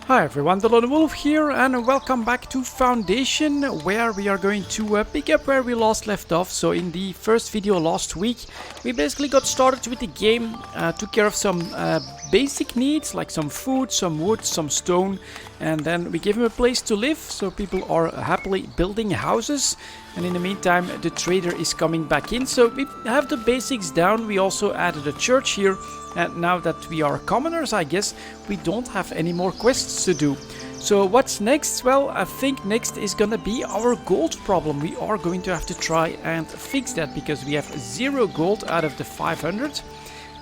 Hi everyone, delonewolf here, and welcome back to Foundation, where we are going to pick up where we left off. So in the first video last week, we basically got started with the game, took care of some basic needs, like some food, some wood, some stone, and then we gave him a place to live, so people are happily building houses. And in the meantime, the trader is coming back in, so we have the basics down. We also added a church here, and now that we are commoners, I guess, we don't have any more quests to do. So what's next? Well, I think next is gonna be our gold problem. We are going to have to try and fix that, because we have 0 gold out of the 500.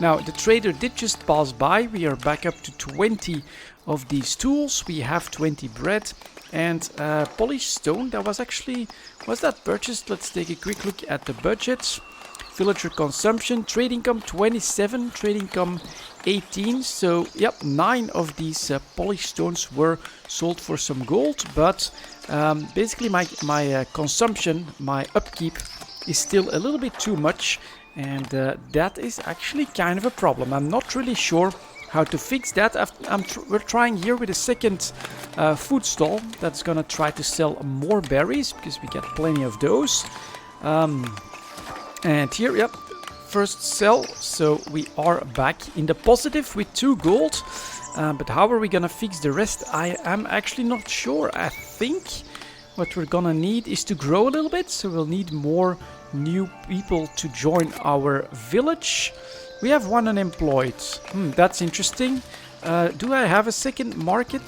Now, the trader did just pass by. We are back up to 20 of these tools. We have 20 bread and polished stone. That was actually... was that purchased? Let's take a quick look at the budget. Villager consumption, trade income 27, trade income 18. So, yep, 9 of these polished stones were sold for some gold. But basically my consumption, my upkeep is still a little bit too much. And that is actually kind of a problem. I'm not really sure how to fix that. We're trying here with a second food stall that's gonna try to sell more berries, because we get plenty of those. And here, yep, first sell. So we are back in the positive with 2 gold. But how are we gonna fix the rest? I am actually not sure. I think what we're gonna need is to grow a little bit. So we'll need more new people to join our village. We have 1 unemployed. That's interesting. Do I have a second market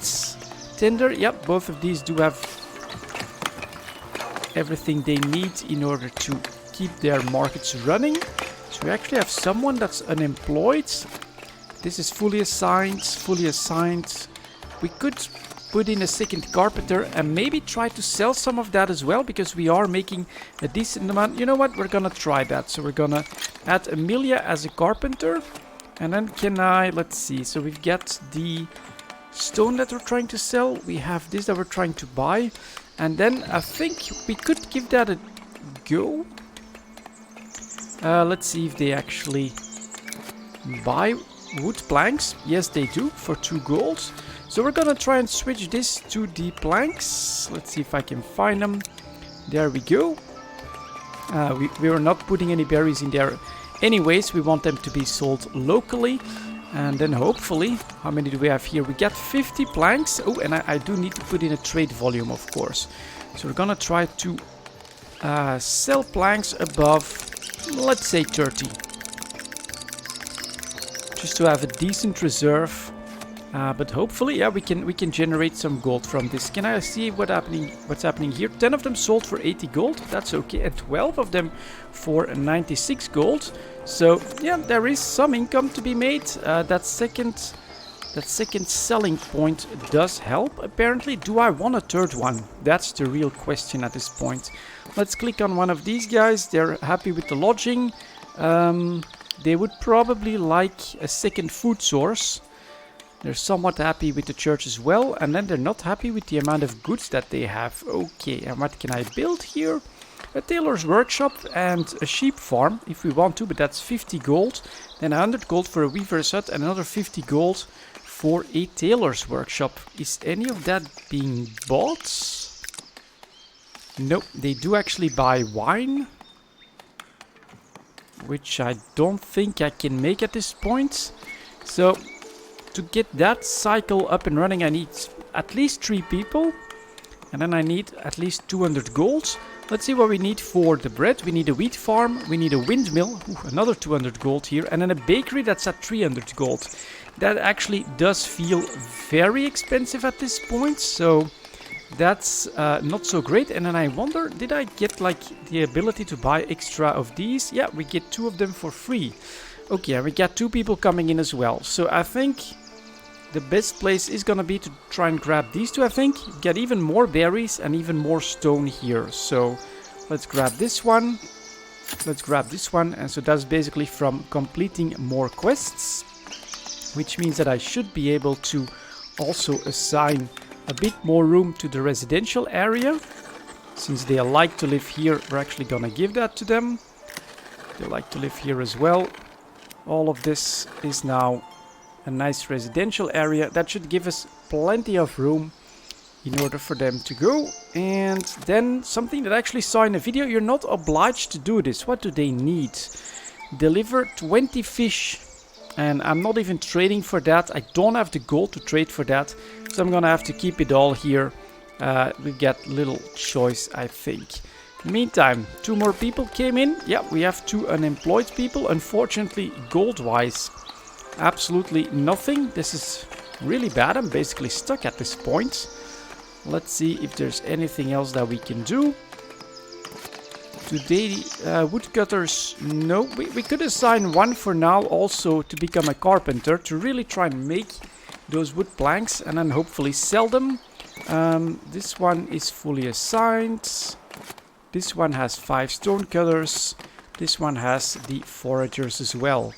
tender? Yep, both of these do have everything they need in order to keep their markets running. So we actually have someone that's unemployed. This is fully assigned, fully assigned. We could put in a second carpenter and maybe try to sell some of that as well, because we are making a decent amount. You know what? We're gonna try that. So we're gonna add Amelia as a carpenter. And then can I... let's see. So we've got the stone that we're trying to sell. We have this that we're trying to buy. And then I think we could give that a go. Let's see if they actually buy wood planks. Yes, they do, for 2 gold. So we're gonna try and switch this to the planks. Let's see if I can find them. There we go. We are not putting any berries in there anyways. We want them to be sold locally. And then hopefully, how many do we have here? We get 50 planks. Oh, and I do need to put in a trade volume, of course. So we're gonna try to sell planks above, let's say 30. Just to have a decent reserve. But hopefully, yeah, we can generate some gold from this. Can I see what's happening here? 10 of them sold for 80 gold. That's okay. And 12 of them for 96 gold. So yeah, there is some income to be made. That second selling point does help, apparently. Do I want a third one? That's the real question at this point. Let's click on one of these guys. They're happy with the lodging. They would probably like a second food source. They're somewhat happy with the church as well. And then they're not happy with the amount of goods that they have. Okay, and what can I build here? A tailor's workshop and a sheep farm, if we want to. But that's 50 gold. Then 100 gold for a weaver's hut and another 50 gold for a tailor's workshop. Is any of that being bought? Nope, they do actually buy wine. Which I don't think I can make at this point. So... to get that cycle up and running, I need at least 3 people. And then I need at least 200 gold. Let's see what we need for the bread. We need a wheat farm. We need a windmill. Ooh, another 200 gold here. And then a bakery that's at 300 gold. That actually does feel very expensive at this point. So that's not so great. And then I wonder, did I get like the ability to buy extra of these? Yeah, we get 2 of them for free. Okay, we got 2 people coming in as well. So I think the best place is gonna be to try and grab these 2, I think. Get even more berries and even more stone here. So let's grab this one. Let's grab this one. And so that's basically from completing more quests. Which means that I should be able to also assign a bit more room to the residential area. Since they like to live here, we're actually gonna give that to them. They like to live here as well. All of this is now a nice residential area. That should give us plenty of room in order for them to go. And then something that I actually saw in a video, you're not obliged to do this. What do they need? Deliver 20 fish. And I'm not even trading for that. I don't have the gold to trade for that. So I'm gonna have to keep it all here. We get little choice, I think. Meantime, 2 more people came in. Yeah, we have 2 unemployed people. Unfortunately, gold-wise, absolutely nothing. This is really bad. I'm basically stuck at this point. Let's see if there's anything else that we can do. Today, woodcutters, no. We could assign 1 for now also to become a carpenter, to really try and make those wood planks and then hopefully sell them. This one is fully assigned. This one has 5 stone cutters. This one has the foragers as well.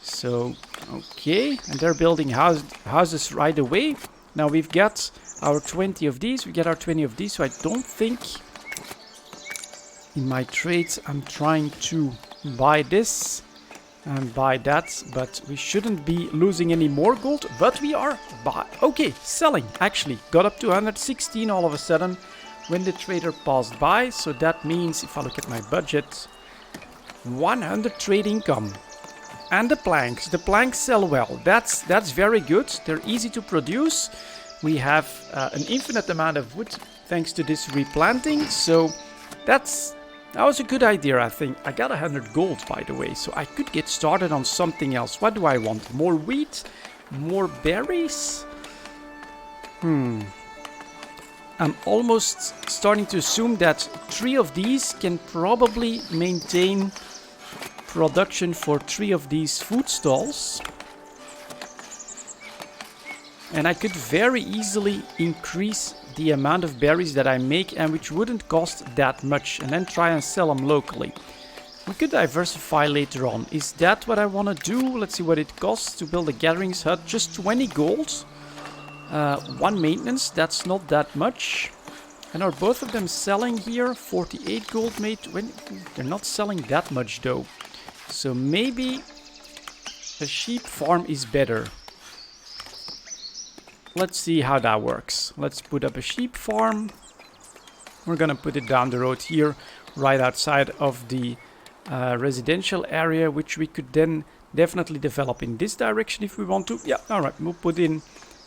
So, okay, and they're building houses right away. Now we've got our 20 of these, we get our 20 of these, so I don't think in my trades I'm trying to buy this and buy that, but we shouldn't be losing any more gold, but we are okay, selling, actually, got up to 116 all of a sudden when the trader passed by, so that means, if I look at my budget, 100 trade income. And the planks sell well, that's very good, they're easy to produce. We have an infinite amount of wood thanks to this replanting, so that was a good idea, I think. I got 100 gold, by the way, so I could get started on something else. What do I want? More wheat? More berries? I'm almost starting to assume that 3 of these can probably maintain production for 3 of these food stalls. And I could very easily increase the amount of berries that I make, and which wouldn't cost that much, and then try and sell them locally. We could diversify later on. Is that what I want to do? Let's see what it costs to build a gatherings hut. Just 20 gold. 1 maintenance, that's not that much. And are both of them selling here? 48 gold made. They're not selling that much though. So maybe a sheep farm is better. Let's see how that works. Let's put up a sheep farm. We're gonna put it down the road here, right outside of the residential area, which we could then definitely develop in this direction if we want to. Yeah, alright, we'll put in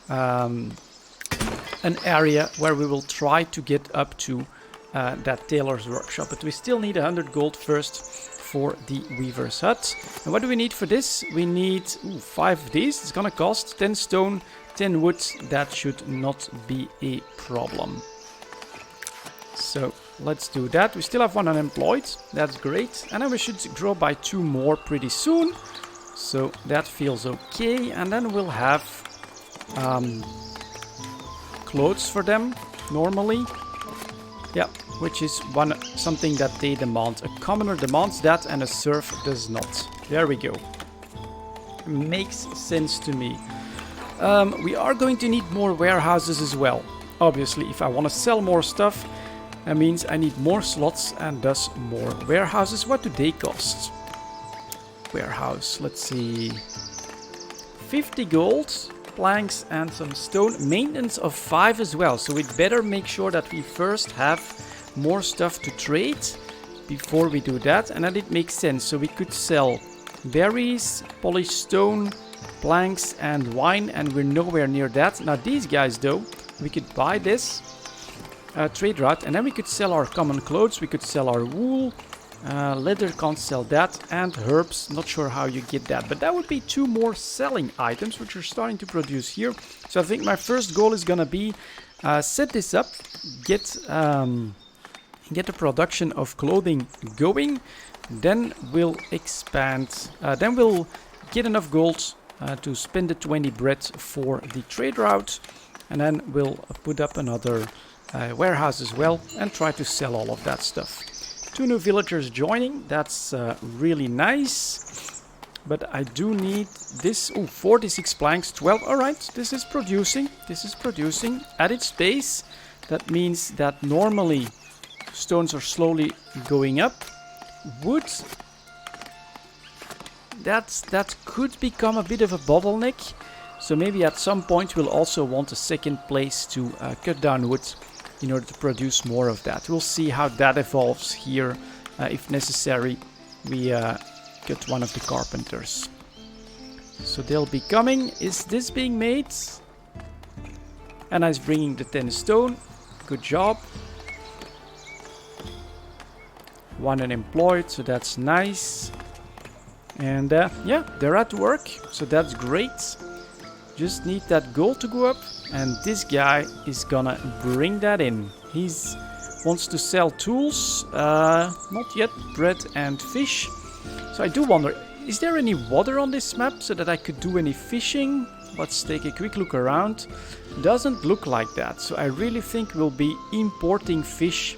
an area where we will try to get up to that tailor's workshop. But we still need 100 gold first for the weaver's hut. And what do we need for this? We need 5 of these. It's gonna cost 10 stone, 10 wood. That should not be a problem. So let's do that. We still have 1 unemployed. That's great. And then we should grow by 2 more pretty soon. So that feels okay. And then we'll have clothes for them normally. Yeah, which is something that they demand. A commoner demands that and a serf does not. There we go. Makes sense to me. We are going to need more warehouses as well. Obviously, if I want to sell more stuff, that means I need more slots and thus more warehouses. What do they cost? Warehouse, let's see. 50 gold, planks and some stone. Maintenance of 5 as well. So we'd better make sure that we first have more stuff to trade before we do that. And then it makes sense. So we could sell berries, polished stone, planks and wine, and we're nowhere near that. Now these guys though, we could buy this trade route, and then we could sell our common clothes, we could sell our wool, leather, can't sell that, and herbs, not sure how you get that, but that would be 2 more selling items which are starting to produce here. So I think my first goal is gonna be set this up, get the production of clothing going, then we'll expand, then we'll get enough gold to spend the 20 bread for the trade route, and then we'll put up another warehouse as well and try to sell all of that stuff. 2 new villagers joining, that's really nice, but I do need this. 46 planks, 12. All right, this is producing at its pace. That means that normally stones are slowly going up. Wood, that could become a bit of a bottleneck. So maybe at some point we'll also want a second place to cut down wood in order to produce more of that. We'll see how that evolves here. If necessary, we get one of the carpenters. So they'll be coming. Is this being made? And I'm bringing the 10 stone. Good job. One unemployed, so that's nice. And yeah, they're at work, so that's great. Just need that gold to go up, and this guy is gonna bring that in. He's wants to sell tools, not yet, bread and fish. So I do wonder, is there any water on this map so that I could do any fishing? Let's take a quick look around. Doesn't look like that, so I really think we'll be importing fish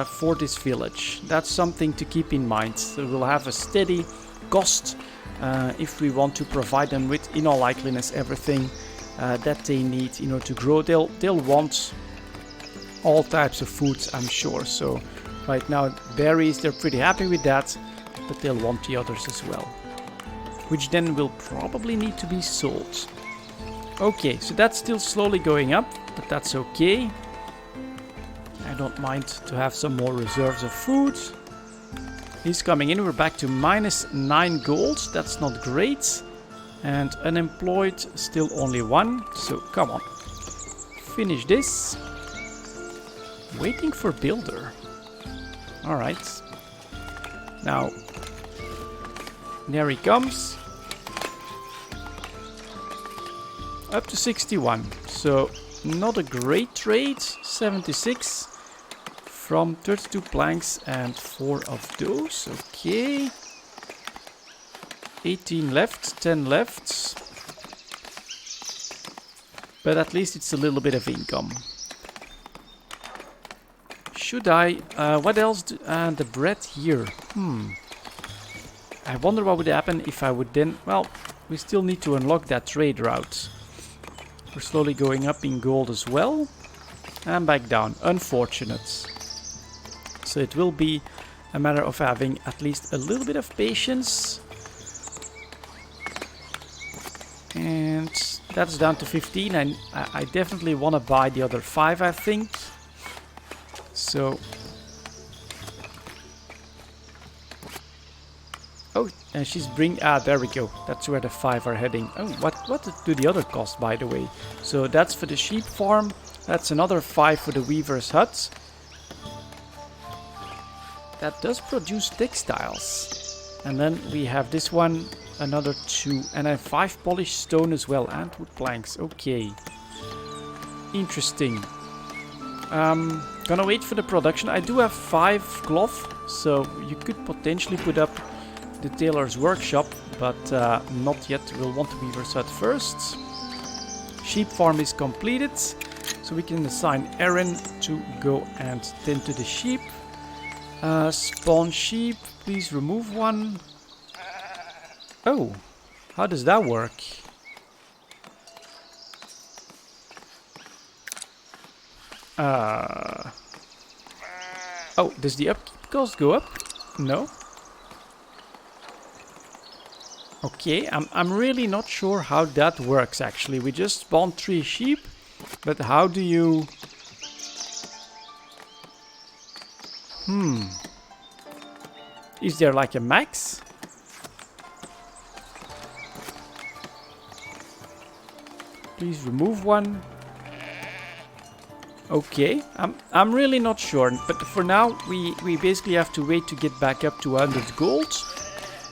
for this village. That's something to keep in mind. So we'll have a steady cost if we want to provide them with, in all likeliness, everything that they need in order to grow. They'll want all types of foods, I'm sure. So right now berries, they're pretty happy with that, but they'll want the others as well, which then will probably need to be sold. Okay, so that's still slowly going up, but that's okay. I don't mind to have some more reserves of food. He's coming in. We're back to -9 gold. That's not great. And unemployed, still only 1. So come on. Finish this. Waiting for builder. Alright. Now, there he comes. Up to 61. So, not a great trade. 76. From 32 planks and 4 of those. Okay. 18 left, 10 left. But at least it's a little bit of income. Should I... what else? The bread here. I wonder what would happen if I would then... Well, we still need to unlock that trade route. We're slowly going up in gold as well. And back down. Unfortunate. So it will be a matter of having at least a little bit of patience. And that's down to 15. And I definitely want to buy the other 5, I think. So... Oh, and she's there we go. That's where the 5 are heading. Oh, what do the other cost, by the way? So that's for the sheep farm. That's another 5 for the weaver's hut. That does produce textiles. And then we have this one, another 2. And then 5 polished stone as well. And wood planks. Okay. Interesting. Gonna wait for the production. I do have 5 cloth. So you could potentially put up the tailor's workshop. But not yet. We'll want the weaver's hut first. Sheep farm is completed. So we can assign Aaron to go and tend to the sheep. Spawn sheep, please remove 1. Oh, how does that work? Oh, does the upkeep cost go up? No. Okay, I'm really not sure how that works actually. We just spawned 3 sheep, but how do you... Is there like a max? Please remove 1. Okay, I'm really not sure, but for now we basically have to wait to get back up to 100 gold.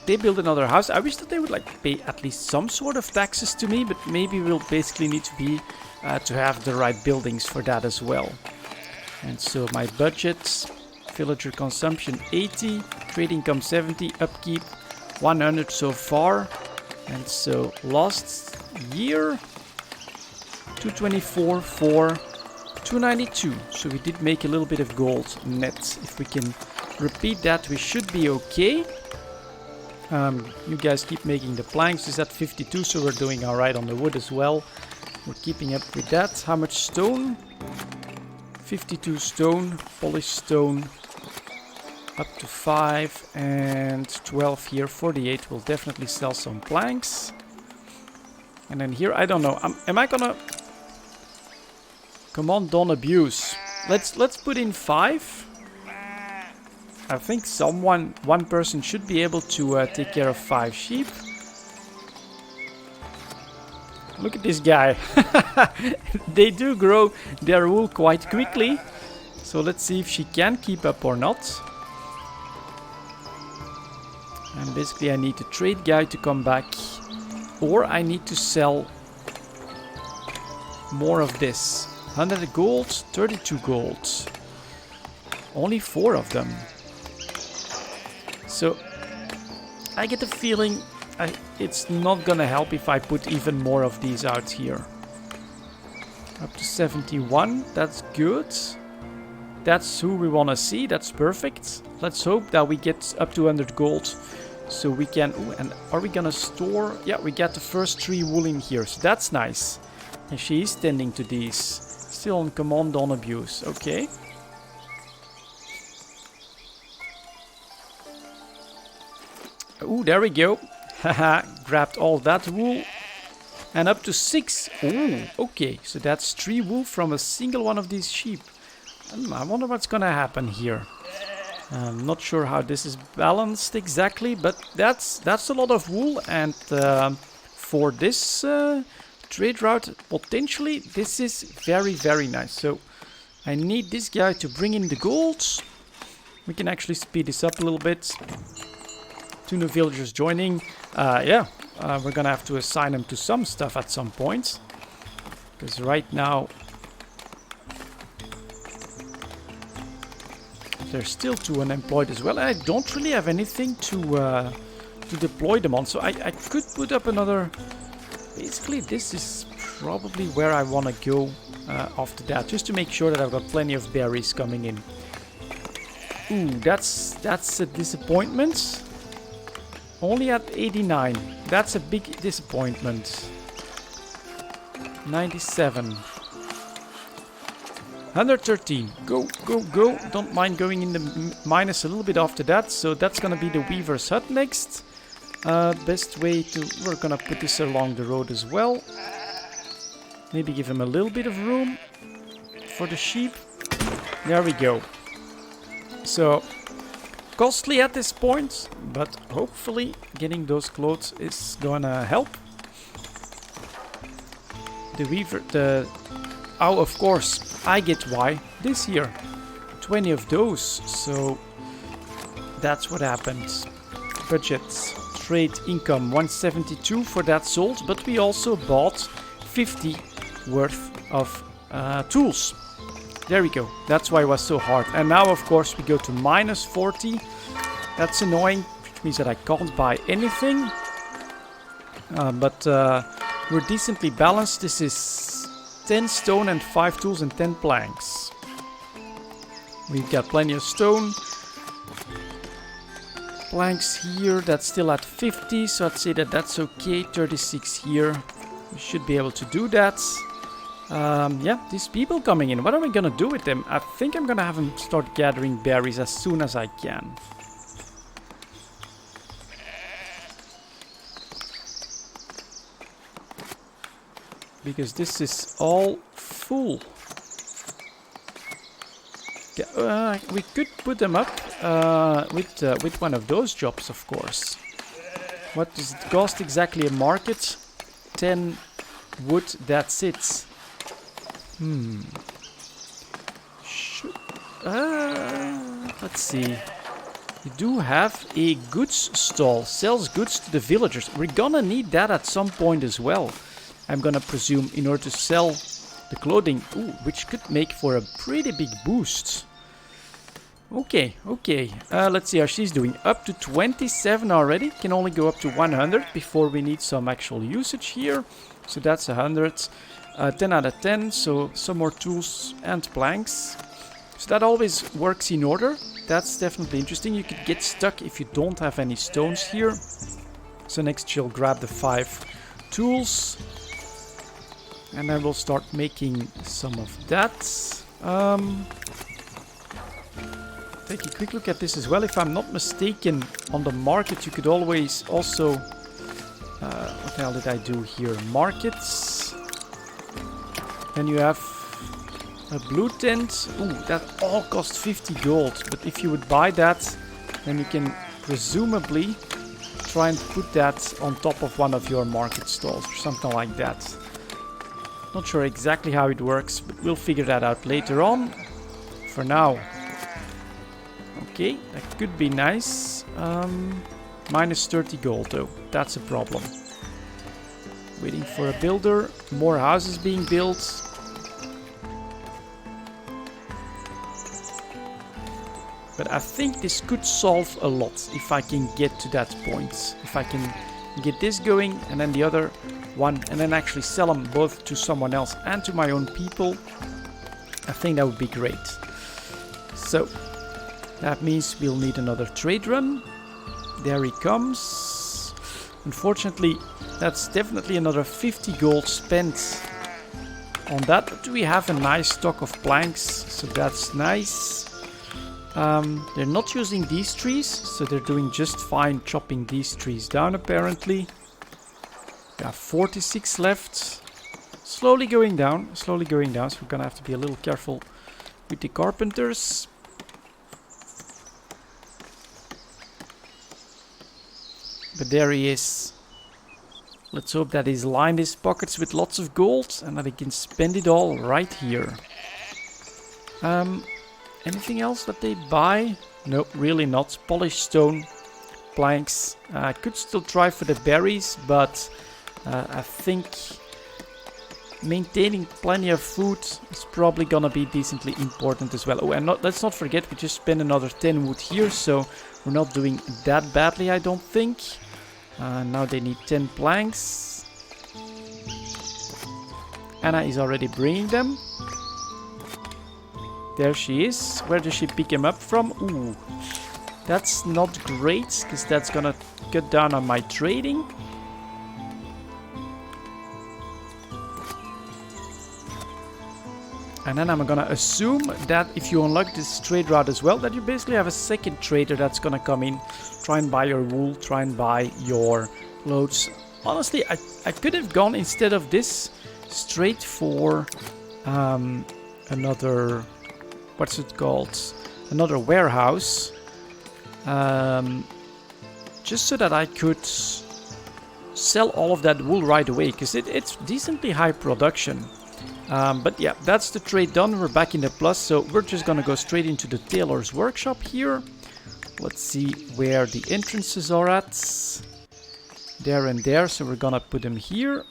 They build another house. I wish that they would like pay at least some sort of taxes to me, but maybe we'll basically need to be to have the right buildings for that as well. And so my budget. Villager consumption 80, trade income 70, upkeep 100 so far. And so last year 224 for 292. So we did make a little bit of gold net. If we can repeat that, we should be okay. You guys keep making the planks. Is at 52, so we're doing alright on the wood as well. We're keeping up with that. How much stone? 52 stone, polished stone. Up to 5 and 12 here, 48. We'll definitely sell some planks. And then here, I don't know. Am I gonna... Come on, don't abuse. Let's put in 5. I think one person should be able to take care of 5 sheep. Look at this guy. They do grow their wool quite quickly. So let's see if she can keep up or not. And basically I need the trade guy to come back. Or I need to sell more of this. 100 gold, 32 gold. Only 4 of them. So I get the feeling it's not gonna help if I put even more of these out here. Up to 71, that's good. That's who we want to see, that's perfect. Let's hope that we get up to 100 gold. So we can... Ooh, and are we gonna store... Yeah, we got the first 3 wool in here, so that's nice. And she is tending to these. Still on command, on abuse, okay. Ooh, there we go. Haha, grabbed all that wool. And up to 6. Ooh, okay. So that's 3 wool from a single one of these sheep. I wonder what's gonna happen here. I'm not sure how this is balanced exactly, but that's a lot of wool. And for this trade route, potentially this is very, very nice. So I need this guy to bring in the gold. We can actually speed this up a little bit. 2 new villagers joining. We're gonna have to assign them to some stuff at some point. Because right now there's still 2 unemployed as well. And I don't really have anything to deploy them on. So I could put up another... Basically this is probably where I want to go after that. Just to make sure that I've got plenty of berries coming in. Ooh, that's a disappointment. Only at 89. That's a big disappointment. 97. 113. Go, go, go. Don't mind going in the minus a little bit after that. So that's gonna be the Weaver's Hut next. Best way to... We're gonna put this along the road as well. Maybe give him a little bit of room for the sheep. There we go. So... costly at this point, but hopefully getting those clothes is gonna help. The weaver, oh, of course, I get why. This here, 20 of those, so that's what happened. Budget, trade income, 172 for that sold, but we also bought 50 worth of tools. There we go. That's why it was so hard. And now, of course, we go to minus 40. That's annoying, which means that I can't buy anything. But we're decently balanced. This is 10 stone and 5 tools and 10 planks. We've got plenty of stone. Planks here, that's still at 50. So I'd say that that's okay. 36 here. We should be able to do that. Yeah, these people coming in. What are we gonna do with them? I think I'm gonna have them start gathering berries as soon as I can. Because this is all full. We could put them up with one of those jobs, of course. What does it cost exactly a market? 10 wood, that's it. Let's see. We do have a goods stall. Sells goods to the villagers. We're gonna need that at some point as well. I'm gonna presume in order to sell the clothing. Ooh, which could make for a pretty big boost. Okay, okay. Let's see how she's doing. Up to 27 already. Can only go up to 100 before we need some actual usage here. So that's 100. 10 out of 10, so some more tools and planks. So that always works in order. That's definitely interesting. You could get stuck if you don't have any stones here. So next she'll grab the 5 tools. And I will start making some of that. Take a quick look at this as well. If I'm not mistaken, on the market you could always also What the hell did I do here? Markets. Then you have a blue tent. Ooh, that all costs 50 gold. But if you would buy that, then you can presumably try and put that on top of one of your market stalls or something like that. Not sure exactly how it works, but we'll figure that out later on. For now. Okay, that could be nice. Minus 30 gold though. That's a problem. Waiting for a builder. More houses being built. But I think this could solve a lot if I can get to that point. If I can get this going and then the other one and then actually sell them both to someone else and to my own people. I think that would be great. So that means we'll need another trade run. There he comes. Unfortunately, that's definitely another 50 gold spent on that. But we have a nice stock of planks, so that's nice. They're not using these trees, so they're doing just fine chopping these trees down apparently. We have 46 left. Slowly going down, so we're gonna have to be a little careful with the carpenters. But there he is. Let's hope that he's lined his pockets with lots of gold and that he can spend it all right here. Anything else that they buy? No, really not. Polished stone, planks. I could still try for the berries, but I think maintaining plenty of food is probably gonna be decently important as well. Oh, and let's not forget we just spent another 10 wood here, so we're not doing that badly, I don't think. Now they need 10 planks. Anna is already bringing them. There she is. Where does she pick him up from? Ooh, that's not great, because that's gonna cut down on my trading. And then I'm gonna assume that if you unlock this trade route as well, that you basically have a second trader that's gonna come in, try and buy your wool, try and buy your loads. Honestly, I could have gone instead of this straight for another, what's it called? Another warehouse. Just so that I could sell all of that wool right away, because it's decently high production. But yeah, that's the trade done. We're back in the plus, so we're just gonna go straight into the tailor's workshop here. Let's see where the entrances are at. There and there, so we're gonna put them here.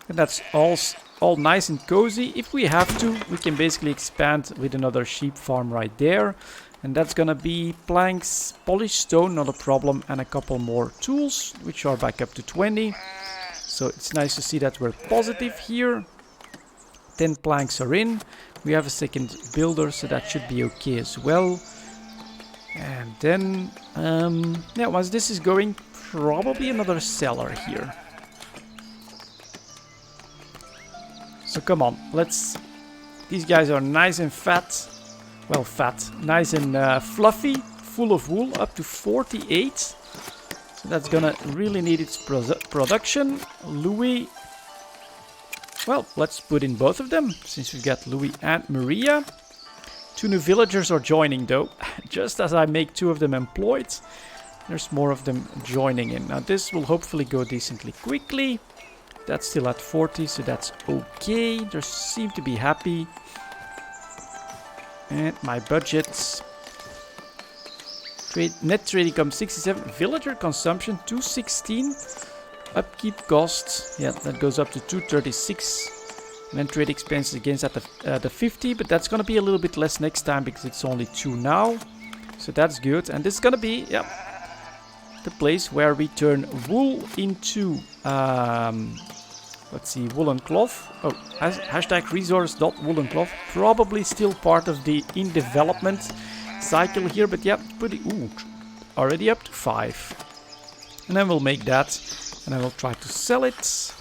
And that's all nice and cozy. If we have to, we can basically expand with another sheep farm right there. And that's gonna be planks, polished stone, not a problem, and a couple more tools, which are back up to 20. So it's nice to see that we're positive here. 10 planks are in. We have a second builder, so that should be okay as well. And then, yeah, once this is going, probably another cellar here. So come on, these guys are nice and fat. Well, fat. Nice and fluffy, full of wool, up to 48. So that's gonna really need its production. Louis. Well, let's put in both of them, since we've got Louis and Maria. 2 new villagers are joining though. Just as I make 2 of them employed, there's more of them joining in. Now this will hopefully go decently quickly. That's still at 40, so that's okay. They seem to be happy. And my budgets. Net trade income 67. Villager consumption 216. Upkeep cost, yeah, that goes up to 236. And then trade expenses against at the 50, but that's gonna be a little bit less next time because it's only 2 now. So that's good. And this is gonna be, yeah, the place where we turn wool into let's see, woolen cloth. Oh, hashtag resource.woolencloth. Probably still part of the in development cycle here, but yeah, pretty, ooh, already up to 5. And then we'll make that, and I will try to sell it,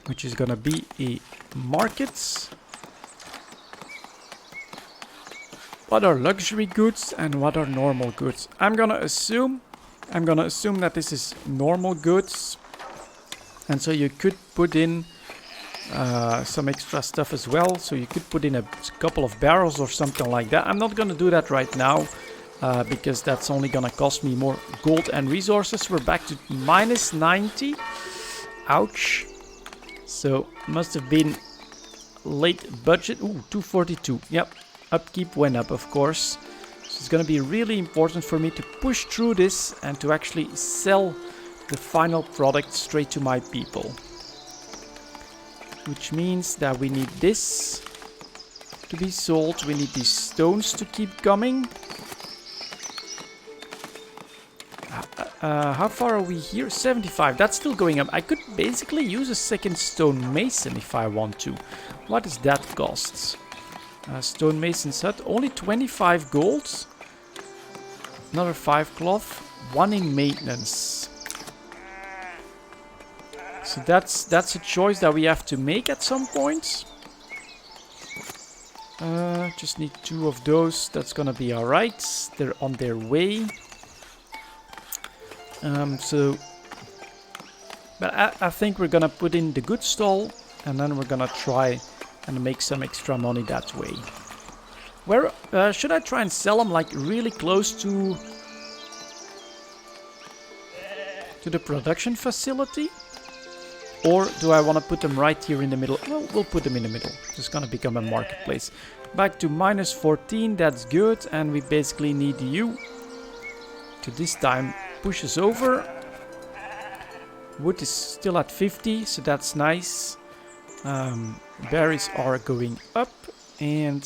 which is gonna be a market. what are luxury goods and what are normal goods. I'm gonna assume that this is normal goods, and so you could put in some extra stuff as well. So you could put in a couple of barrels or something like that. I'm not gonna do that right now because that's only gonna cost me more gold and resources. We're back to minus 90. Ouch. So must have been late budget. Ooh, 242. Yep, upkeep went up, of course. So it's gonna be really important for me to push through this and to actually sell the final product straight to my people. Which means that we need this to be sold. We need these stones to keep coming. How far are we here? 75. That's still going up. I could basically use a second stone mason if I want to. What does that cost? Stone mason's hut. Only 25 gold. Another 5 cloth. 1 in maintenance. So that's a choice that we have to make at some point. Just need 2 of those. That's gonna be alright. They're on their way. But I think we're gonna put in the good stall, and then we're gonna try and make some extra money that way. Where should I try and sell them, like really close to the production facility? Or do I want to put them right here in the middle? Well, we'll put them in the middle. It's gonna become a marketplace. Back to minus 14, that's good. And we basically need you to this time push us over. Wood is still at 50, so that's nice. Berries are going up. And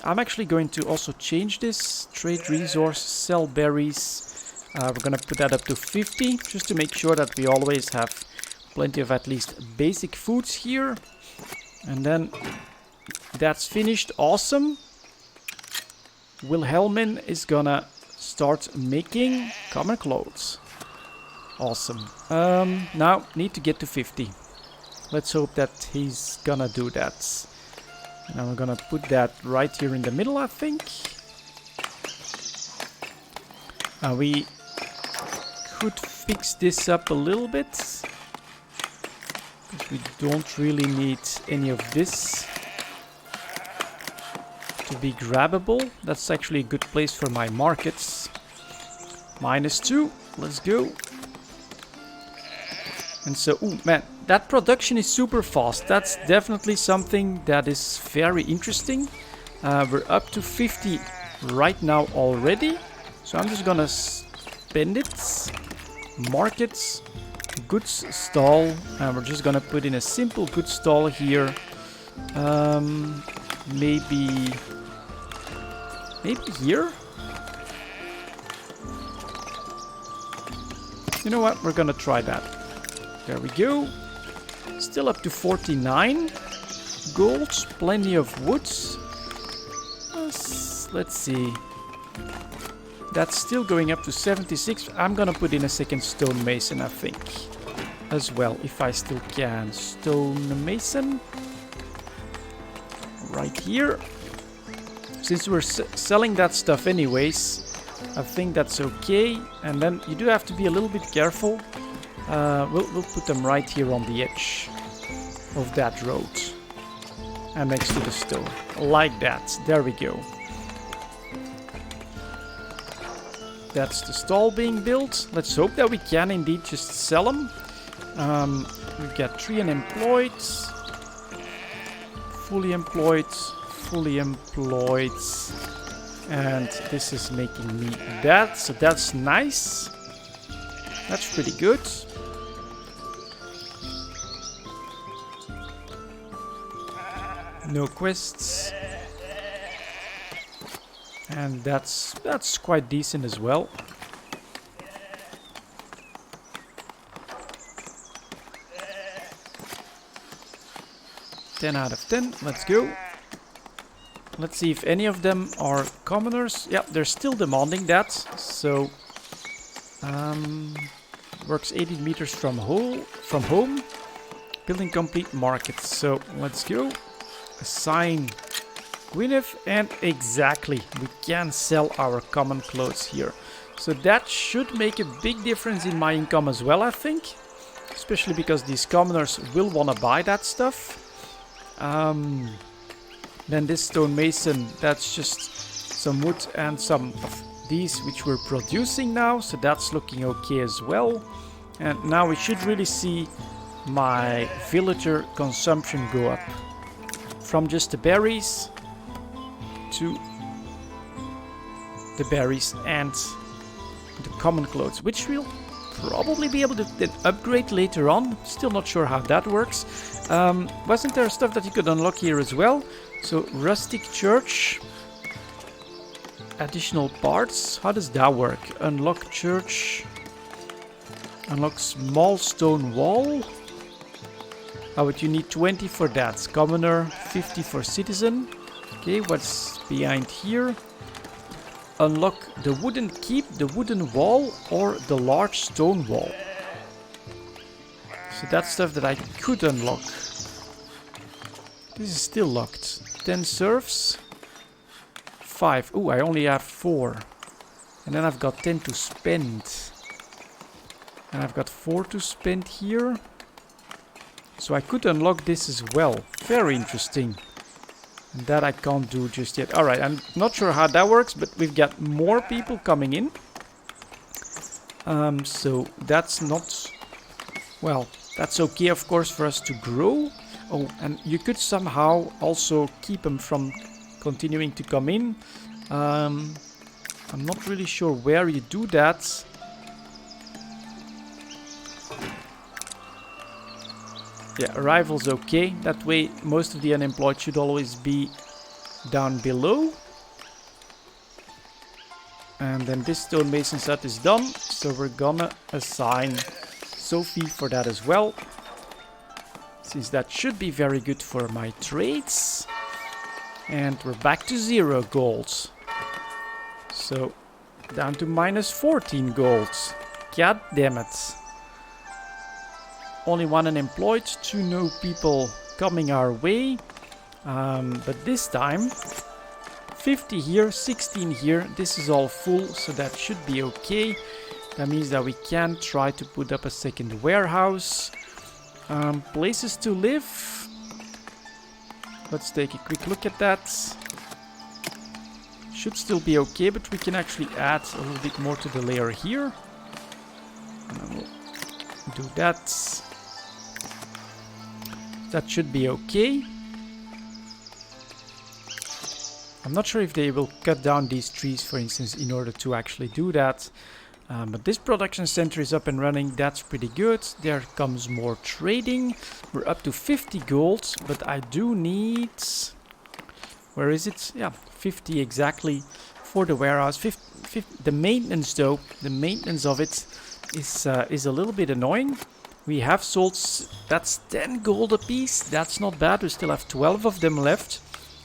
I'm actually going to also change this. Trade resource, sell berries. We're gonna put that up to 50, just to make sure that we always have plenty of at least basic foods here. And then that's finished. Awesome. Wilhelmin is gonna start making common clothes. Awesome. Now need to get to 50. Let's hope that he's gonna do that. Now we're gonna put that right here in the middle, I think. We could fix this up a little bit, because we don't really need any of this to be grabbable. That's actually a good place for my markets. Minus 2, let's go. And so, ooh, man, that production is super fast. That's definitely something that is very interesting. We're up to 50 right now already. So I'm just gonna spend it. Markets, goods stall, and we're just gonna put in a simple goods stall here. Maybe here. You know what? We're gonna try that. There we go. Still up to 49 gold. Plenty of woods. Let's see. That's still going up to 76. I'm gonna put in a second stone mason, I think, as well, if I still can. Stone mason. Right here. Since we're selling that stuff anyways, I think that's okay. And then you do have to be a little bit careful. We'll put them right here on the edge of that road. And next to the stone. Like that. There we go. That's the stall being built. Let's hope that we can indeed just sell them. We've got 3 unemployed. Fully employed. Fully employed. And this is making me that. So that's nice. That's pretty good. No quests. And that's quite decent as well. $10 out of 10. Let's go. Let's see if any of them are commoners. Yeah, they're still demanding that. So works 80 meters from home. Building complete markets. So let's go. Assign Gwyneth, and exactly, we can sell our common clothes here. So that should make a big difference in my income as well, I think. Especially because these commoners will want to buy that stuff. Then this stonemason, that's just some wood and some of these which we're producing now. So that's looking okay as well. And now we should really see my villager consumption go up. From just the berries to the berries and the common clothes, which we'll probably be able to then upgrade later on. Still not sure how that works. Wasn't there stuff that you could unlock here as well? So rustic church, additional parts. How does that work? Unlock church, unlock small stone wall. How would you need 20 for that? Commoner, 50 for citizen. Okay, what's behind here? Unlock the wooden keep, the wooden wall, or the large stone wall. So that's stuff that I could unlock. This is still locked. 10 serfs. 5. Oh, I only have 4. And then I've got 10 to spend. And I've got 4 to spend here. So I could unlock this as well. Very interesting. And that I can't do just yet. Alright, I'm not sure how that works, but we've got more people coming in. So that's not... Well, that's okay, of course, for us to grow. Oh, and you could somehow also keep them from continuing to come in. I'm not really sure where you do that. Yeah, arrival's okay. That way, most of the unemployed should always be down below. And then this stonemason set is done. So we're gonna assign Sophie for that as well. Since that should be very good for my trades. And we're back to 0 gold. So, down to minus 14 gold. God damn it. Only 1 unemployed, 2 new people coming our way. But this time, 50 here, 16 here. This is all full, so that should be okay. That means that we can try to put up a second warehouse. Places to live. Let's take a quick look at that. Should still be okay, but we can actually add a little bit more to the layer here. And then we'll do that. That should be okay. I'm not sure if they will cut down these trees, for instance, in order to actually do that. But this production center is up and running. That's pretty good. There comes more trading. We're up to 50 gold, but I do need... Where is it? Yeah, 50 exactly for the warehouse. The maintenance, though, the maintenance of it is a little bit annoying. We have sold, that's 10 gold a piece. That's not bad. We still have 12 of them left.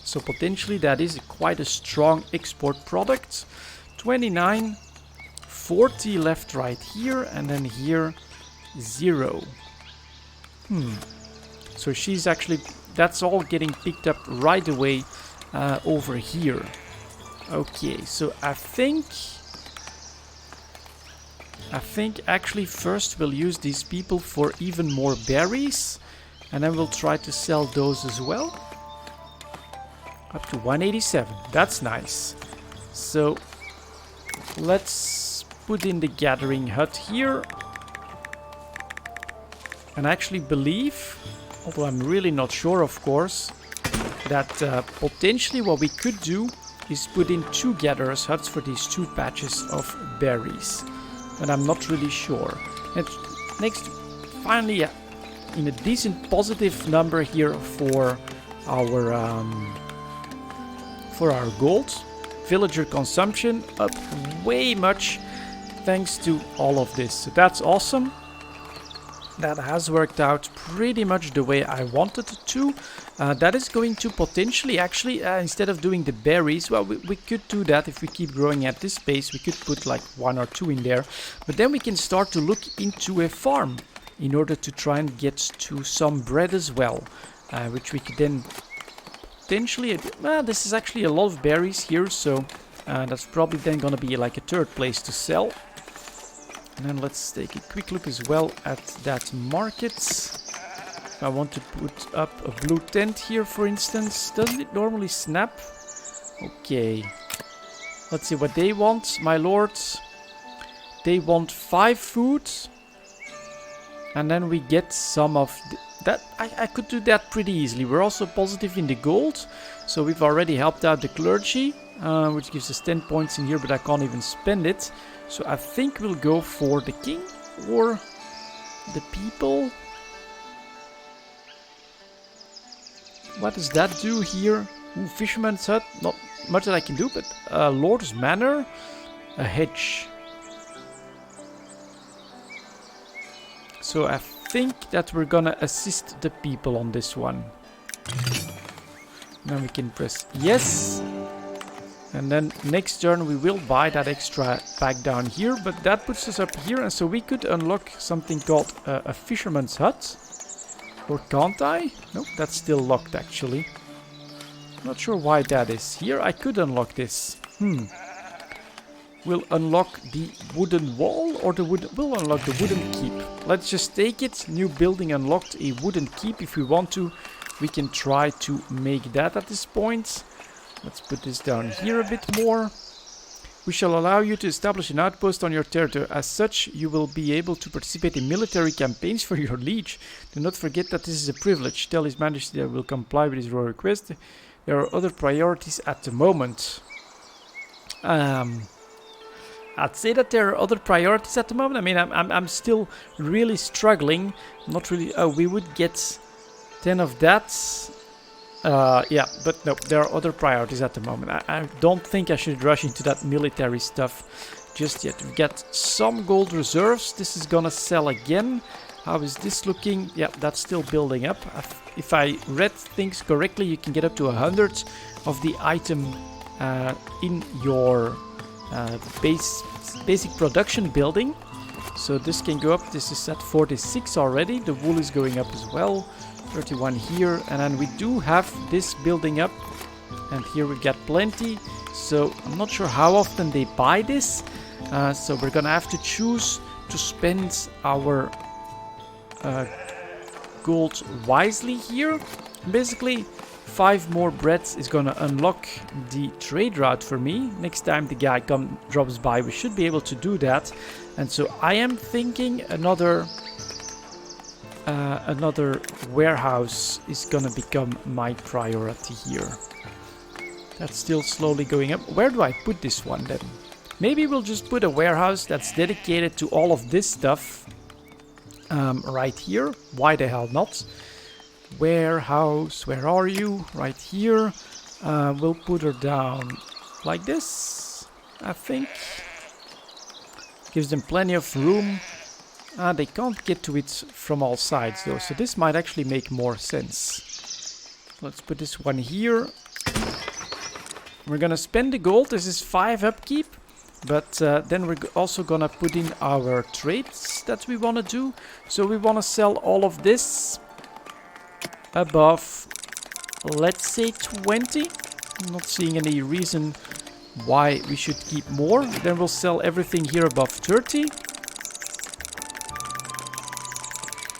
So potentially that is quite a strong export product. 29, 40 left right here, and then here 0. So she's actually, that's all getting picked up right away over here. Okay, so I think actually first we'll use these people for even more berries, and then we'll try to sell those as well. Up to 187, that's nice. So let's put in the gathering hut here. And I actually believe, although I'm really not sure of course, that potentially what we could do is put in 2 gatherers huts for these 2 patches of berries. But I'm not really sure. And next, finally, in a decent positive number here for our gold. Villager consumption up way much thanks to all of this. So that's awesome. That has worked out pretty much the way I wanted it to. That is going to potentially actually, instead of doing the berries, well, we could do that if we keep growing at this pace. We could put like 1 or 2 in there. But then we can start to look into a farm in order to try and get to some bread as well. Which we could then potentially a bit... Well, this is actually a lot of berries here, so that's probably then gonna be like a third place to sell. And then let's take a quick look as well at that market. If I want to put up a blue tent here, for instance, doesn't it normally snap? Okay. Let's see what they want, my lords. They want 5 food. And then we get some of... that. I could do that pretty easily. We're also positive in the gold. So we've already helped out the clergy. Which gives us 10 points in here, but I can't even spend it. So I think we'll go for the king or the people. What does that do here? Ooh, fisherman's hut. Not much that I can do, but Lord's Manor. A hedge. So I think that we're gonna assist the people on this one. Now we can press yes. And then next turn we will buy that extra pack down here. But that puts us up here. And so we could unlock something called a fisherman's hut. Or can't I? Nope, that's still locked actually. Not sure why that is. Here I could unlock this. We'll unlock the wooden wall or the wooden... We'll unlock the wooden keep. Let's just take it. New building unlocked, a wooden keep. If we want to, we can try to make that at this point. Let's put this down here a bit more. We shall allow you to establish an outpost on your territory. As such, you will be able to participate in military campaigns for your liege. Do not forget that this is a privilege. Tell His Majesty that I will comply with his royal request. There are other priorities at the moment. I'd say that there are other priorities at the moment. I mean, I'm still really struggling. Not really... Oh, we would get 10 of that. Yeah, but no, there are other priorities at the moment. I don't think I should rush into that military stuff just yet. We've got some gold reserves. This is gonna sell again. How is this looking? Yeah, that's still building up. If I read things correctly, you can get up to 100 of the item in your basic production building. So this can go up. This is at 46 already. The wool is going up as well. 31 here, and then we do have this building up, and here we've got plenty. So I'm not sure how often they buy this, so we're gonna have to choose to spend our gold wisely here. Basically 5 more breads is gonna unlock the trade route for me. Next time the guy drops by, we should be able to do that. And so I am thinking another warehouse is gonna become my priority here. That's still slowly going up. Where do I put this one then? Maybe we'll just put a warehouse that's dedicated to all of this stuff right here. Why the hell not? Warehouse, where are you? Right here. We'll put her down like this, I think. Gives them plenty of room. They can't get to it from all sides though, so this might actually make more sense. Let's put this one here. We're gonna spend the gold. This is 5 upkeep, but then we're also gonna put in our trades that we want to do. So we want to sell all of this above, let's say 20. I'm not seeing any reason why we should keep more. Then we'll sell everything here above 30.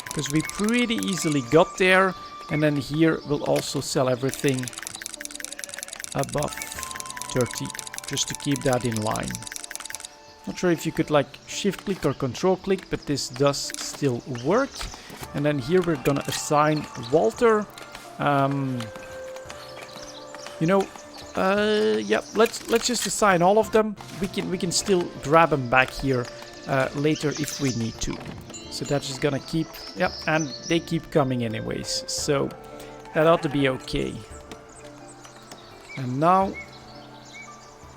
Because we pretty easily got there. And then here we'll also sell everything above 30. Just to keep that in line. Not sure if you could like shift click or control click, but this does still work. And then here we're gonna assign Walter. Yeah, let's just assign all of them. We can still grab them back here later if we need to. So that's just gonna keep, yep, and they keep coming anyways. So that ought to be okay. And now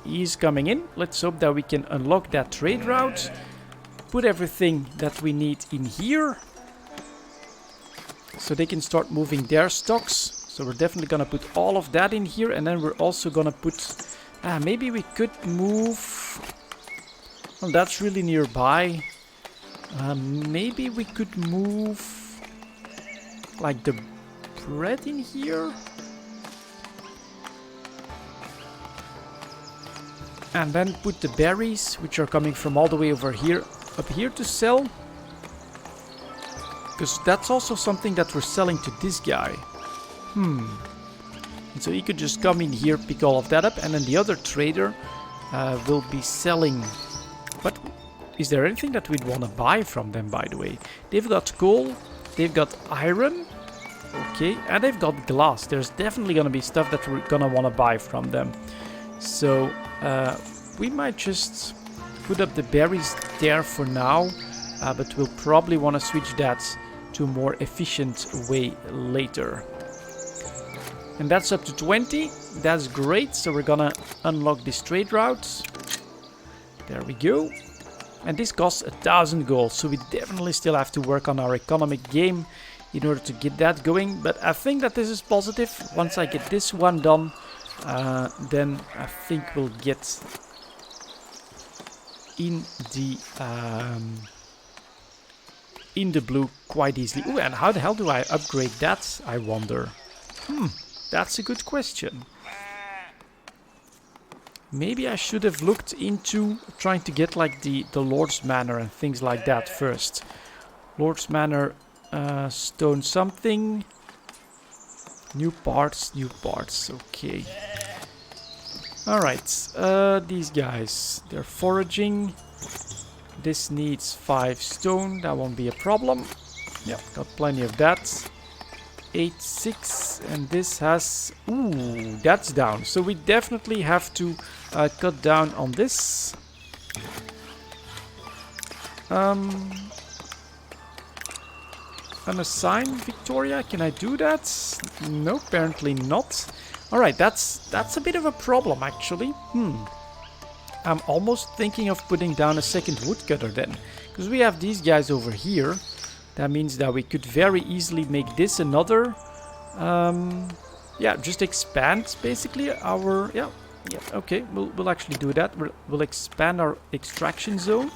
he's coming in. Let's hope that we can unlock that trade route. Put everything that we need in here. So they can start moving their stocks. So we're definitely gonna put all of that in here. And then we're also gonna put, maybe we could move, well, that's really nearby. Maybe we could move like the bread in here. And then put the berries, which are coming from all the way over here, up here to sell. Because that's also something that we're selling to this guy. And so he could just come in here, pick all of that up, and then the other trader will be selling. But is there anything that we'd want to buy from them, by the way? They've got coal, they've got iron, okay, and they've got glass. There's definitely going to be stuff that we're going to want to buy from them. So we might just put up the berries there for now, but we'll probably want to switch that to a more efficient way later. And that's up to 20. That's great. So we're gonna unlock this trade route. There we go. And this costs 1,000 gold. So we definitely still have to work on our economic game in order to get that going. But I think that this is positive. Once I get this one done, then I think we'll get in the blue quite easily. Ooh, and how the hell do I upgrade that, I wonder? That's a good question. Maybe I should have looked into trying to get like the Lord's Manor and things like that first. Lord's Manor, stone something. New parts, okay. Alright, these guys, they're foraging. This needs 5 stone, that won't be a problem. Yep, got plenty of that. 8, 6, and this has... Ooh, that's down. So we definitely have to cut down on this. Unassign Victoria, can I do that? No, apparently not. Alright, that's a bit of a problem actually. I'm almost thinking of putting down a second woodcutter then. Because we have these guys over here. That means that we could very easily make this another... yeah, just expand basically our... Yeah, okay, we'll actually do that. We'll expand our extraction zone.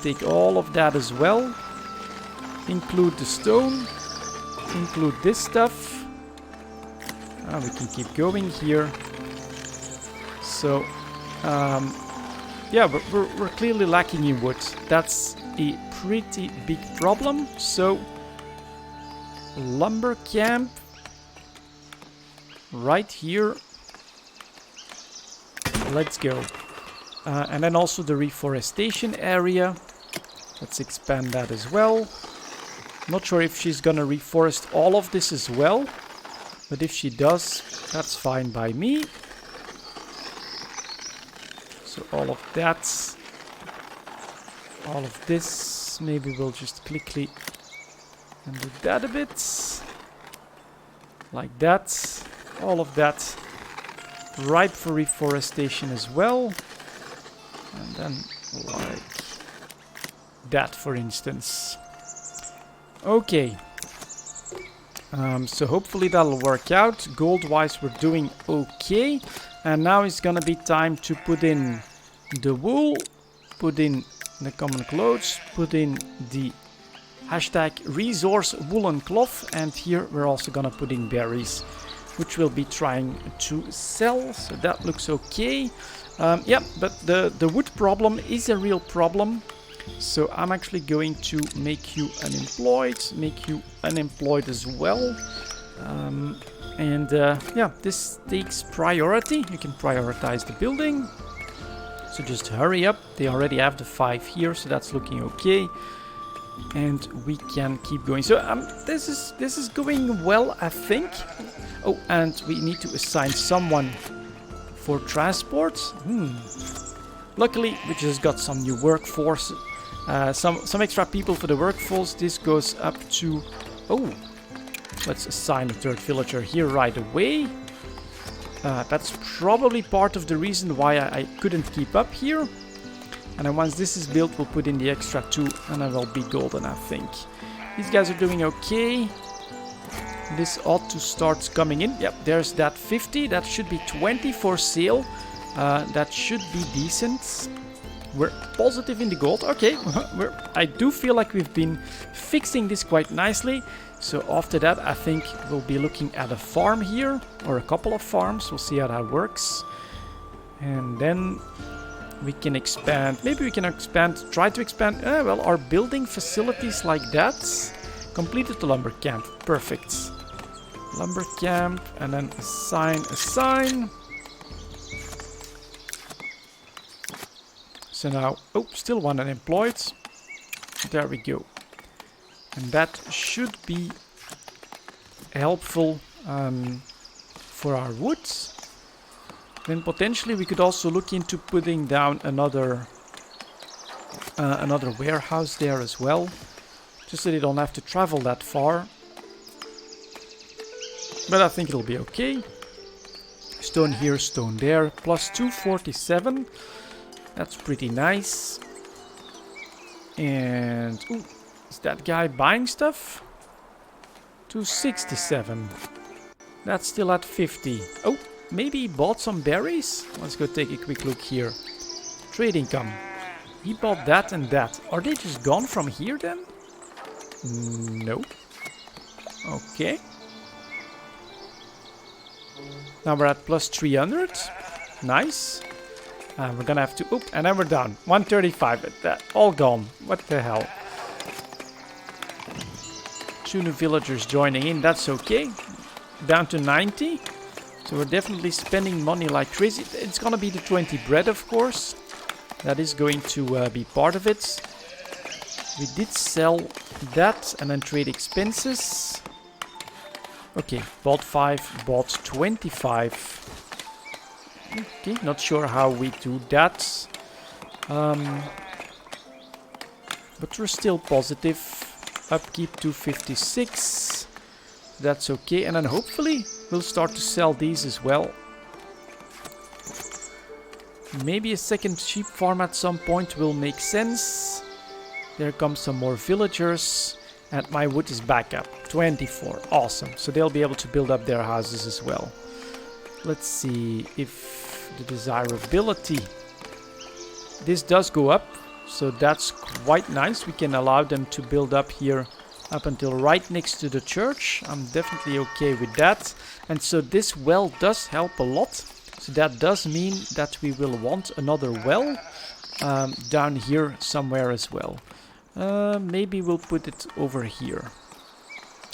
Take all of that as well. Include the stone. Include this stuff. We can keep going here. So, yeah, we're clearly lacking in wood. That's a pretty big problem. So, lumber camp right here. Let's go. And then also the reforestation area. Let's expand that as well. Not sure if she's gonna reforest all of this as well, but if she does, that's fine by me. So all of that, all of this, maybe we'll just quickly undo that a bit, like that. All of that ripe for reforestation as well, and then like that, for instance. Okay, so hopefully that'll work out. Gold wise we're doing okay, and now it's gonna be time to put in the wool, put in the common clothes, put in the hashtag resource woolen cloth, and here we're also gonna put in berries, which we'll be trying to sell. So that looks okay. Yeah, but the wood problem is a real problem. So I'm actually going to make you unemployed as well. Yeah, this takes priority. You can prioritize the building. So just hurry up. They already have the 5 here, so that's looking okay. And we can keep going. So this is going well, I think. Oh, and we need to assign someone for transport. Luckily, we just got some new workforce. Some extra people for the workforce. This goes up to... Oh, let's assign a 3rd villager here right away. That's probably part of the reason why I couldn't keep up here. And then once this is built, we'll put in the extra 2 and then we'll be golden, I think. These guys are doing okay. This ought to start coming in. Yep, there's that 50. That should be 20 for sale. That should be decent. We're positive in the gold. Okay, I do feel like we've been fixing this quite nicely. So after that, I think we'll be looking at a farm here, or a couple of farms. We'll see how that works. And then we can expand. Maybe we can expand, try to expand, well, our building facilities like that. Completed the lumber camp. Perfect. Lumber camp, and then assign. So now, oh, still one unemployed. There we go. And that should be helpful for our woods. Then potentially we could also look into putting down another warehouse there as well. Just so they don't have to travel that far. But I think it'll be okay. Stone here, stone there. Plus 247. That's pretty nice. And... ooh, is that guy buying stuff? 267. That's still at 50. Oh, maybe he bought some berries? Let's go take a quick look here. Trade income. He bought that and that. Are they just gone from here then? No. Okay. Now we're at plus 300. Nice. We're gonna have to... oop, and then we're down. 135 at that. All gone. What the hell? 2 new villagers joining in. That's okay. Down to 90. So we're definitely spending money like crazy. It's gonna be the 20 bread, of course. That is going to be part of it. We did sell that and then trade expenses. Okay, bought 5, bought 25. Okay, not sure how we do that. But we're still positive. Upkeep 256. That's okay. And then hopefully we'll start to sell these as well. Maybe a second sheep farm at some point will make sense. There comes some more villagers. And my wood is back up. 24. Awesome. So they'll be able to build up their houses as well. Let's see if the desirability. This does go up. So that's quite nice. We can allow them to build up here up until right next to the church. I'm definitely okay with that. And so this well does help a lot. So that does mean that we will want another well down here somewhere as well. Maybe we'll put it over here.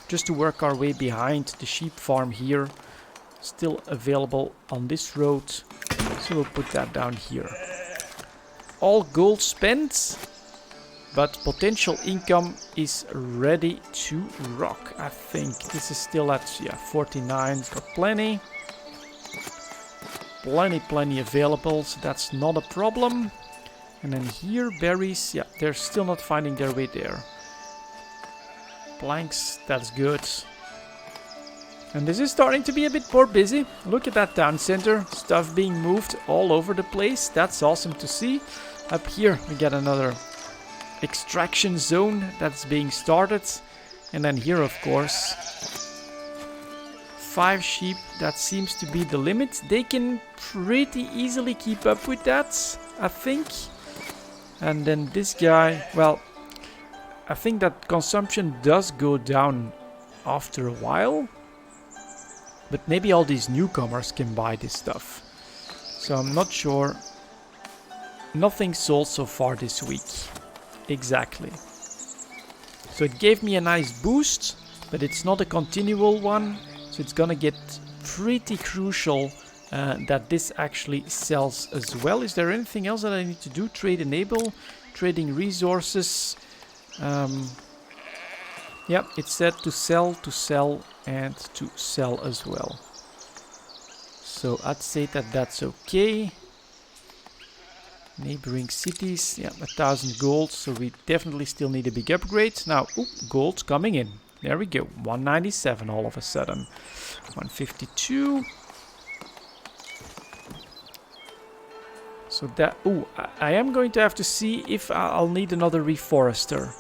Just to work our way behind the sheep farm here. Still available on this road. So we'll put that down here. All gold spent. But potential income is ready to rock, I think. This is still at 49. Got plenty. Plenty available. So that's not a problem. And then here, berries, yeah, they're still not finding their way there. Planks, that's good. And this is starting to be a bit more busy. Look at that town center. Stuff being moved all over the place. That's awesome to see. Up here, we get another extraction zone that's being started. And then here, of course, 5 sheep. That seems to be the limit. They can pretty easily keep up with that, I think. And then this guy, well, I think that consumption does go down after a while. But maybe all these newcomers can buy this stuff. So I'm not sure. Nothing sold so far this week. Exactly. So it gave me a nice boost, but it's not a continual one. So it's gonna get pretty crucial that this actually sells as well. Is there anything else that I need to do? Trade enable, trading resources. Yep, it said to sell, and to sell as well. So I'd say that that's okay. Neighboring cities, yeah, 1000 gold. So we definitely still need a big upgrade. Now, gold's coming in. There we go. 197 all of a sudden. 152. So that, I am going to have to see if I'll need another reforester.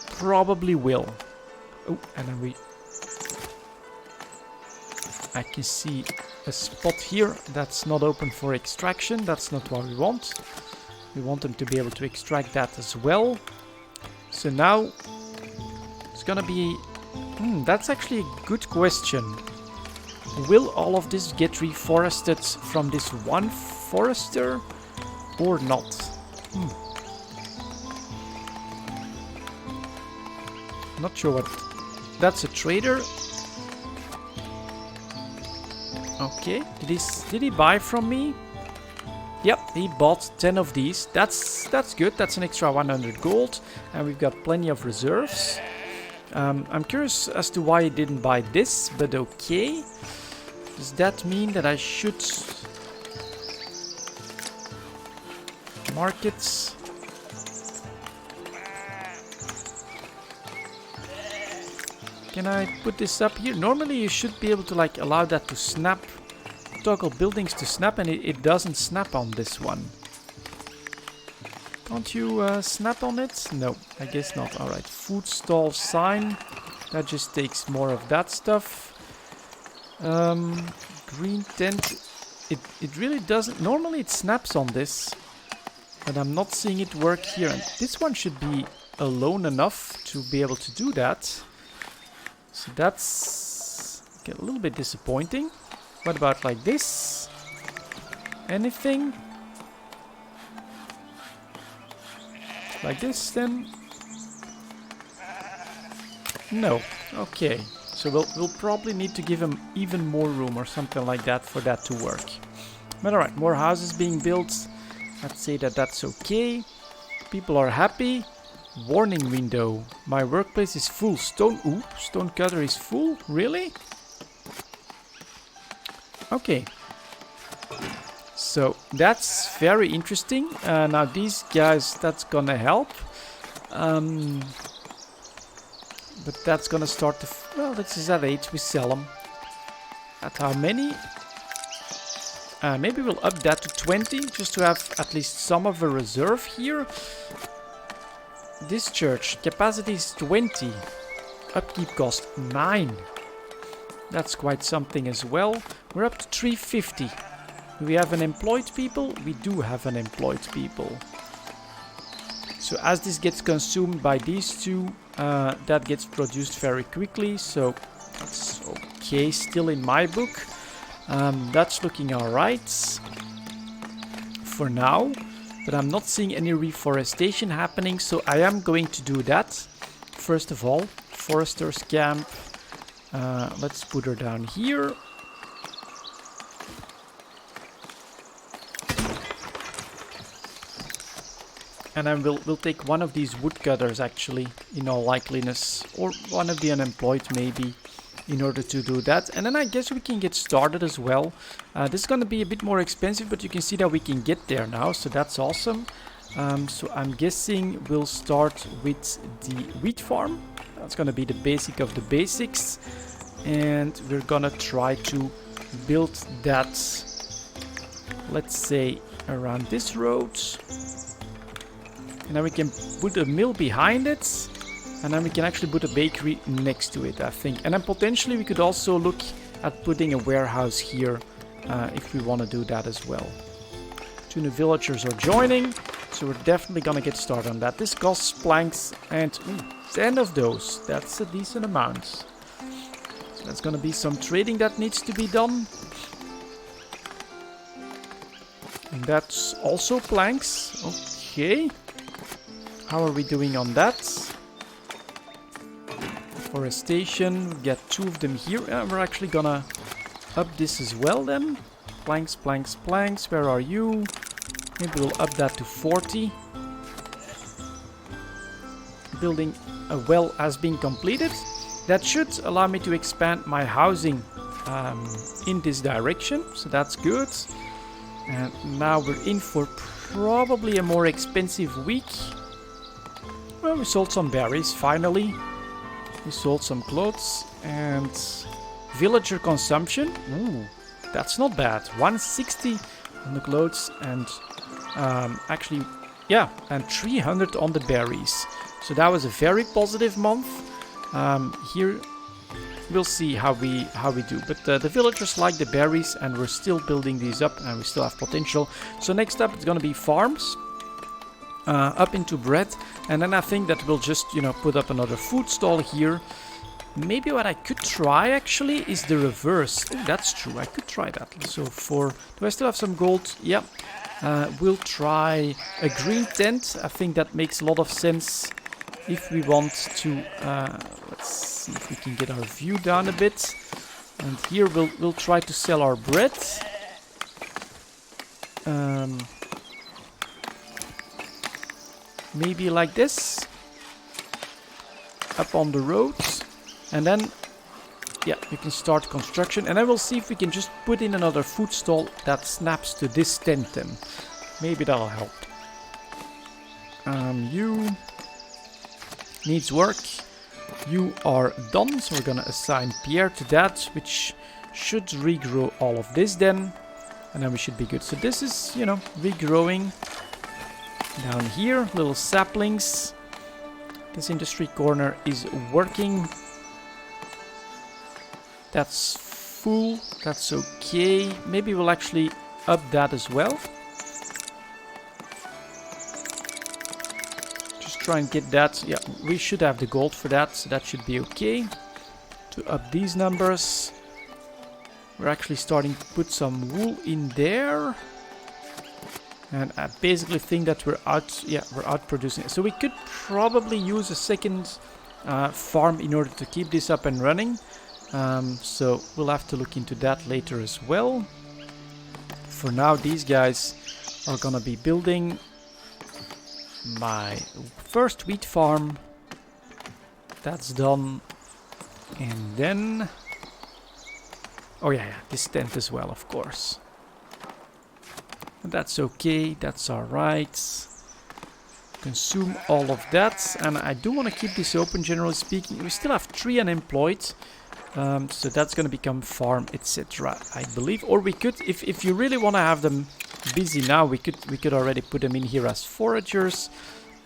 Probably will. And then I can see a spot here that's not open for extraction. That's not what we want. We want them to be able to extract that as well. So now it's gonna be... that's actually a good question. will all of this get reforested from this one forester or not? Not sure what... That's a trader. Okay, did he buy from me? Yep, he bought 10 of these. That's good. That's an extra 100 gold. And we've got plenty of reserves. I'm curious as to why he didn't buy this, but okay. Does that mean that I should... Markets... Can I put this up here? Normally you should be able to like allow that to snap. Toggle buildings to snap, and it doesn't snap on this one. Can't you snap on it? No, I guess not. Alright, food stall sign. That just takes more of that stuff. Green tent. It really doesn't... Normally it snaps on this. But I'm not seeing it work here. And this one should be alone enough to be able to do that. So that's a little bit disappointing. What about like this? Anything? Like this then? No. Okay. So we'll probably need to give him even more room or something like that for that to work. But alright, more houses being built. Let's say that that's okay. People are happy. Warning window. My workplace is full. Stone cutter is full? Really? Okay. So that's very interesting. Now these guys, that's gonna help. But that's gonna start to... Well, this is at 8. We sell them. At how many? Maybe we'll up that to 20. Just to have at least some of a reserve here. This church, capacity is 20. Upkeep cost 9. That's quite something as well. We're up to 350. Do we have unemployed people? We do have unemployed people. So as this gets consumed by these two, that gets produced very quickly. So that's okay, still in my book. That's looking alright for now. But I'm not seeing any reforestation happening, so I am going to do that. First of all, Forester's Camp. Let's put her down here. And then we'll take one of these woodcutters actually, in all likeliness. Or one of the unemployed maybe, in order to do that. And then I guess we can get started as well. This is going to be a bit more expensive, but you can see that we can get there now, so that's awesome. So I'm guessing we'll start with the wheat farm. That's going to be the basic of the basics. And we're going to try to build that, let's say, around this road. And then we can put a mill behind it. And then we can actually put a bakery next to it, I think. And then potentially we could also look at putting a warehouse here if we want to do that as well. 2 new villagers are joining, so we're definitely going to get started on that. This costs planks and 10 of those. That's a decent amount. So that's going to be some trading that needs to be done. And that's also planks. Okay. How are we doing on that? Forestation, we get 2 of them here. We're actually gonna up this as well then. Planks, planks, planks. Where are you? Maybe we'll up that to 40. Building a well has been completed. That should allow me to expand my housing in this direction. So that's good. And now we're in for probably a more expensive week. Well, we sold some berries finally. We sold some clothes and villager consumption. Ooh, that's not bad. 160 on the clothes and actually, yeah, and 300 on the berries. So that was a very positive month. Here we'll see how we do. But the villagers like the berries, and we're still building these up, and we still have potential. So next up, it's gonna be farms. Up into bread, and then I think that we'll just, you know, put up another food stall here, Maybe what I could try actually is the reverse. Oh, that's true. I could try that. So do I still have some gold? Yeah. We'll try a green tent. I think that makes a lot of sense if we want to. Let's see if we can get our view down a bit. And here we'll try to sell our bread. Maybe like this. Up on the road. And then, yeah, you can start construction. And then we'll see if we can just put in another food stall that snaps to this tent then. Maybe that'll help. You needs work. You are done. So we're going to assign Pierre to that, which should regrow all of this then. And then we should be good. So this is, you know, regrowing. Down here, little saplings. This industry corner is working. That's full. That's okay. Maybe we'll actually up that as well. Just try and get that. Yeah, we should have the gold for that, so that should be okay. To up these numbers. We're actually starting to put some wool in there. And I basically think that we're out producing. So we could probably use a second farm in order to keep this up and running. So we'll have to look into that later as well. For now, these guys are gonna be building my first wheat farm. That's done. And then... oh yeah, this tent as well, of course. That's okay, that's alright. Consume all of that. And I do want to keep this open, generally speaking. We still have 3 unemployed. So that's going to become farm, etc. I believe. Or we could, if you really want to have them busy now, we could already put them in here as foragers.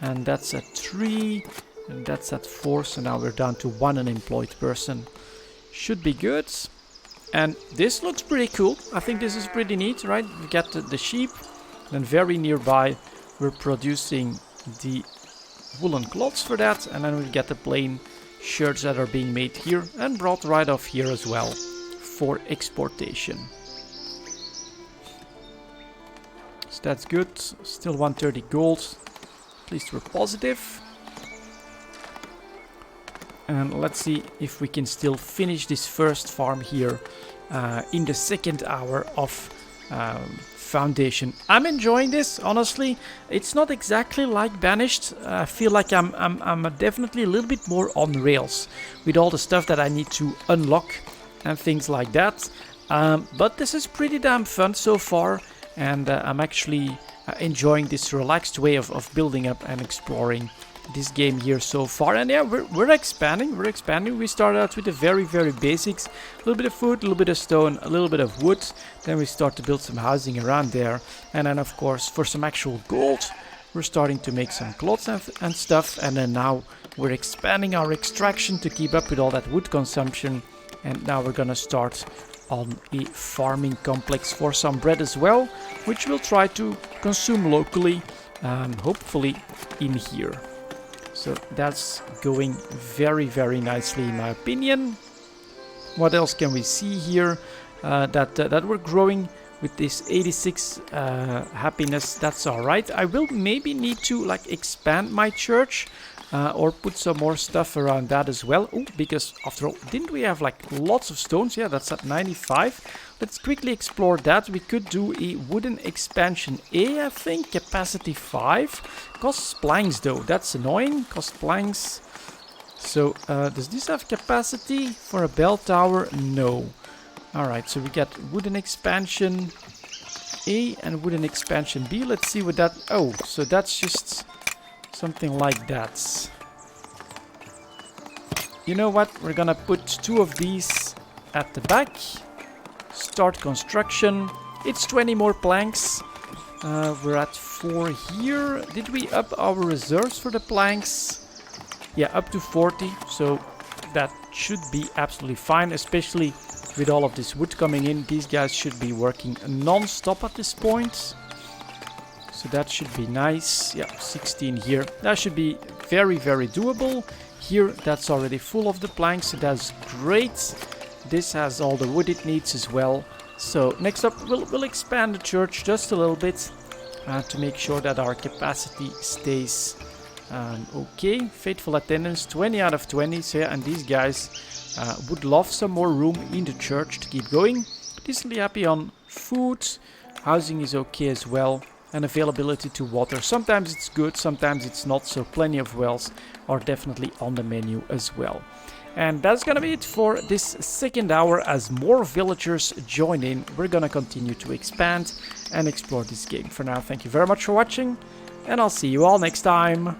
And that's at 3. And that's at 4. So now we're down to 1 unemployed person. Should be good. And this looks pretty cool. I think this is pretty neat, right? We got the sheep. Then very nearby, we're producing the woolen cloths for that. And then we get the plain shirts that are being made here and brought right off here as well for exportation. So that's good. Still 130 gold. At least we're positive. And let's see if we can still finish this first farm here in the second hour of Foundation. I'm enjoying this, honestly. It's not exactly like Banished. I feel like I'm definitely a little bit more on rails with all the stuff that I need to unlock and things like that. But this is pretty damn fun so far, and I'm actually enjoying this relaxed way of building up and exploring this game here so far. And yeah, we're expanding. We started out with the very basics. A little bit of food, a little bit of stone, a little bit of wood. Then we start to build some housing around there. And then of course, for some actual gold, we're starting to make some cloths and stuff. And then now we're expanding our extraction to keep up with all that wood consumption. And now we're gonna start on a farming complex for some bread as well, which we'll try to consume locally, hopefully in here. So that's going very nicely in my opinion. What else can we see here? That we're growing with this 86 happiness. That's all right. I will maybe need to like expand my church or put some more stuff around that as well. Ooh, because after all, didn't we have like lots of stones? Yeah, that's at 95. Let's quickly explore that. We could do a wooden expansion A, I think. Capacity 5. Costs planks though. That's annoying. Costs planks. So, does this have capacity for a bell tower? No. Alright, so we got wooden expansion A and wooden expansion B. Let's see what that... oh, so that's just something like that. You know what? We're gonna put 2 of these at the back. Start construction. It's 20 more planks. We're at 4 here. Did we up our reserves for the planks? Yeah, up to 40. So that should be absolutely fine, especially with all of this wood coming in. These guys should be working non-stop at this point. So that should be nice. Yeah, 16 here. That should be very doable. here, that's already full of the planks, so that's great. This has all the wood it needs as well. So next up, we'll expand the church just a little bit to make sure that our capacity stays okay. Faithful attendance, 20 out of 20. So yeah, and these guys would love some more room in the church to keep going. Decently happy on food. Housing is okay as well. And availability to water. Sometimes it's good, sometimes it's not. So plenty of wells are definitely on the menu as well. And that's gonna be it for this second hour. As more villagers join in, we're gonna continue to expand and explore this game. For now, thank you very much for watching, and I'll see you all next time.